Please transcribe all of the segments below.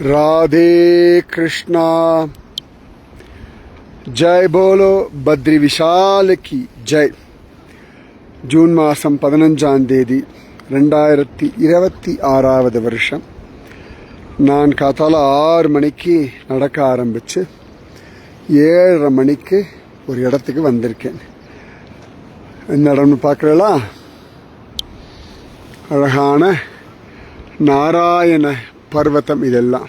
राधे कृष्णा जय बोलो बद्री विशाल की जय जून मासम 15 தேதி 2026 வருஷம் நான் காத்தால 6 மணிக்கு நடக்க ஆரம்பிச்சு 7:30 மணிக்கு ஒரு இடத்துக்கு வந்திருக்கேன். இந்த இடம்னு பார்க்கறீங்களா? அழகான நாராயண பர்வதம். இதெல்லாம்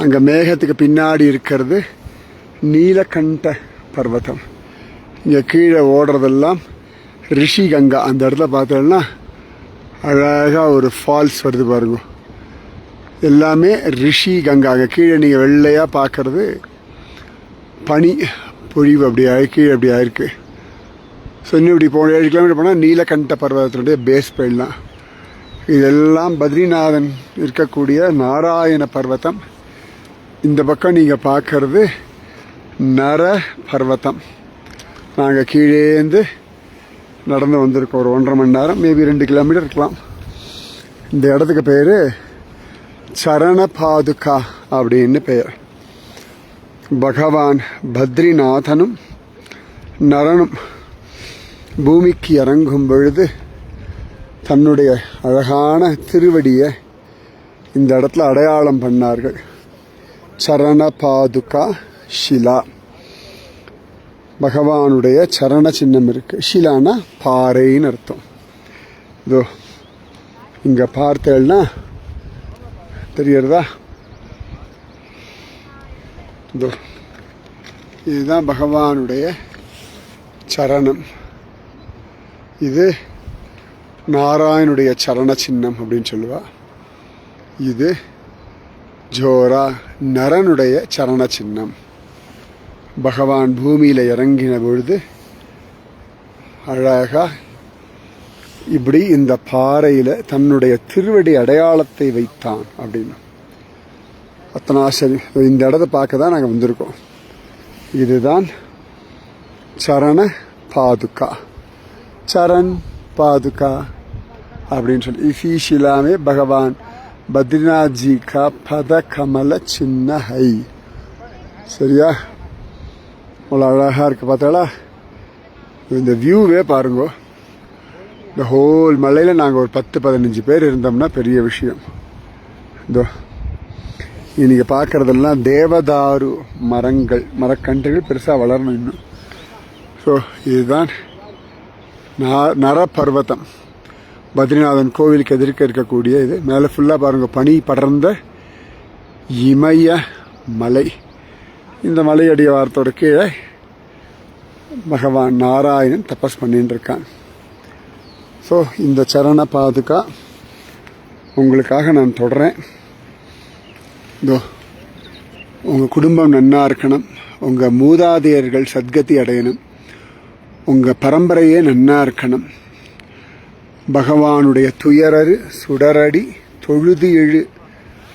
அங்கே மேகத்துக்கு பின்னாடி இருக்கிறது நீலகண்ட பர்வதம். இங்கே கீழே ஓடுறதெல்லாம் ரிஷி கங்கா. அந்த இடத்துல பார்த்தோம்னா அழகாக ஒரு ஃபால்ஸ் வருது பாருங்க. எல்லாமே ரிஷி கங்கா. அங்கே கீழே நீங்கள் வெள்ளையாக பார்க்கறது பனி பொழிவு அப்படி கீழே அப்படி ஆயிருக்கு. ஸோ இன்னும் இப்படி 7 கிலோமீட்டர் போனால் நீலகண்ட பர்வதத்தினுடைய பேஸ் போயிடலாம். இதெல்லாம் பத்ரிநாதன் இருக்கக்கூடிய நாராயண பர்வதம். இந்த பக்கம் நீங்கள் பார்க்கறது நர பர்வதம். நாங்கள் கீழேந்து நடந்து வந்திருக்கோம். ஒரு 1.5 மணி நேரம், மேபி 2 கிலோமீட்டர் இருக்கலாம். இந்த இடத்துக்கு பேர் சரண பாதுகா அப்படின்னு பெயர். பகவான் பத்ரிநாதனும் நரனும் பூமிக்கு இறங்கும் பொழுது தன்னுடைய அழகான திருவடியை இந்த இடத்துல அடையாளம் பண்ணார்கள். சரண பாதுகா ஷிலா. பகவானுடைய சரண சின்னம் இருக்கு. ஷிலானா பாறைன்னு அர்த்தம். இதோ இங்க பார்த்தேன்னா தெரியறதா? இதோ இதுதான் பகவானுடைய சரணம். இது நாராயணுடைய சரண சின்னம் அப்படின்னு சொல்லுவா. இது ஜோரா நரனுடைய சரண சின்னம். பகவான் பூமியில் இறங்கின பொழுது அழகா இப்படி இந்த பாறையில் தன்னுடைய திருவடி அடையாளத்தை வைத்தான் அப்படின்னு. அத்தனாசரி இந்த இடத்த பார்க்க தான் நாங்கள் வந்திருக்கோம். இதுதான் சரண பாதுகா. சரண் பாதுகா அப்படின்னு சொல்லி इसी शिला में भगवान बद्रीनाथ जी का पद कमल चिन्ह है. சரியா? அவ்வளோ அழகாக இருக்கு. பார்த்தாளா? இந்த வியூவே பாருங்க. இந்த ஹோல் மலையில் நாங்கள் ஒரு 10-15 பேர் இருந்தோம்னா பெரிய விஷயம். இதோ இன்னைக்கு பார்க்கறதெல்லாம் தேவதாரு மரங்கள், மரக்கன்றுகள் பெருசாக வளரணும் இன்னும். ஸோ இதுதான் நர பர்வதம். பத்ரிநாதன் கோவிலுக்கு எதிர்க்க இருக்கக்கூடிய இது. மேலே ஃபுல்லாக பாருங்கள் பனி படர்ந்த இமய மலை. இந்த மலை அடிவாரத்தோட கீழே பகவான் நாராயணன் தபஸ் பண்ணிட்டு இருக்கான். ஸோ இந்த சரண பாதுகா உங்களுக்காக நான் தொடறேன். இதோ உங்கள் குடும்பம் நன்னா இருக்கணும், உங்கள் மூதாதையர்கள் சத்கதி அடையணும், உங்கள் பரம்பரையே நன்னா இருக்கணும். பகவானுடைய துயரறு சுடரடி தொழுது எழு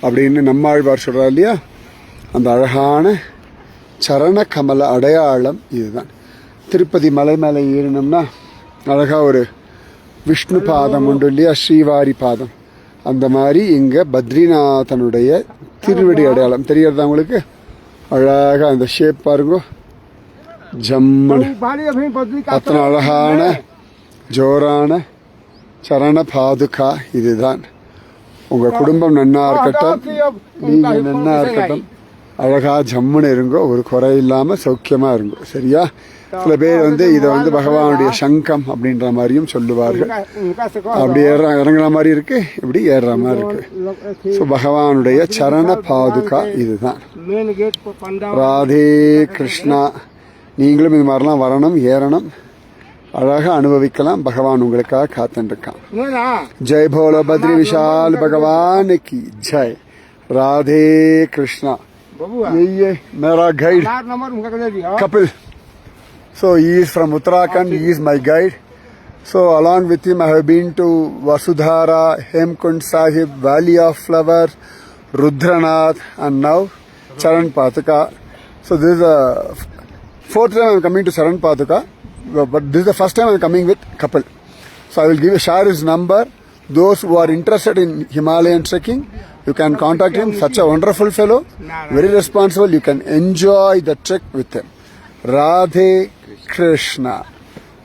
அப்படின்னு நம்மாழ்வார் சொல்கிறார் இல்லையா? அந்த அழகான சரண கமல அடையாளம் இதுதான். திருப்பதி மலை மேலே ஏறினோம்னா அழகாக ஒரு விஷ்ணு பாதம் உண்டு இல்லையா? ஸ்ரீவாரி பாதம். அந்த மாதிரி இங்கே பத்ரிநாதனுடைய திருவடி அடையாளம் தெரியறதா உங்களுக்கு? அழகாக அந்த ஷேப் பாருங்க. ஜம்மன் அத்தனை அழகான ஜோரான சரண பாதுகா. இதுதான். உங்க குடும்பம் நன்னா இருக்கட்டும், நீங்க நன்னா இருக்கட்டும், அழகா ஜம்முன்னு இருங்கோ, ஒரு குறை இல்லாம சௌக்கியமா இருங்கோ. சரியா? சில பேர் இதை பகவானுடைய சங்கம் அப்படின்ற மாதிரியும் சொல்லுவார்கள். அப்படி இறங்குற மாதிரி இருக்கு, இப்படி ஏறுற மாதிரி இருக்கு. ஸோ பகவானுடைய சரண பாதுகா இதுதான். ராதே கிருஷ்ணா. நீங்களும் இது மாதிரிலாம் வரணும், ஏறணும், அழகாக அனுபவிக்கலாம். பகவான் உங்களுக்காக காத்துருக்கான். ஜெய் போலோ பத்ரி விஷால் பகவான் की जय. राधे कृष्णा. ये मेरा guide Kapil. So he is from Uttarakhand. He is my guide. So along with him I have been to Vasudhara, Hemkund Sahib, Valley of Flowers, Rudranath, and now Charan Paduka. So this is the 4th time I am coming to Charan Paduka, but this is the first time I am coming with Kapil. So I will share his number. Those who are interested in Himalayan trekking, You can contact him. Such a wonderful fellow, very responsible. You can enjoy the trek with him. Radhe Krishna.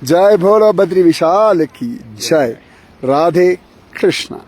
Jai Bhola Badri Vishal ki Jai. Radhe Krishna.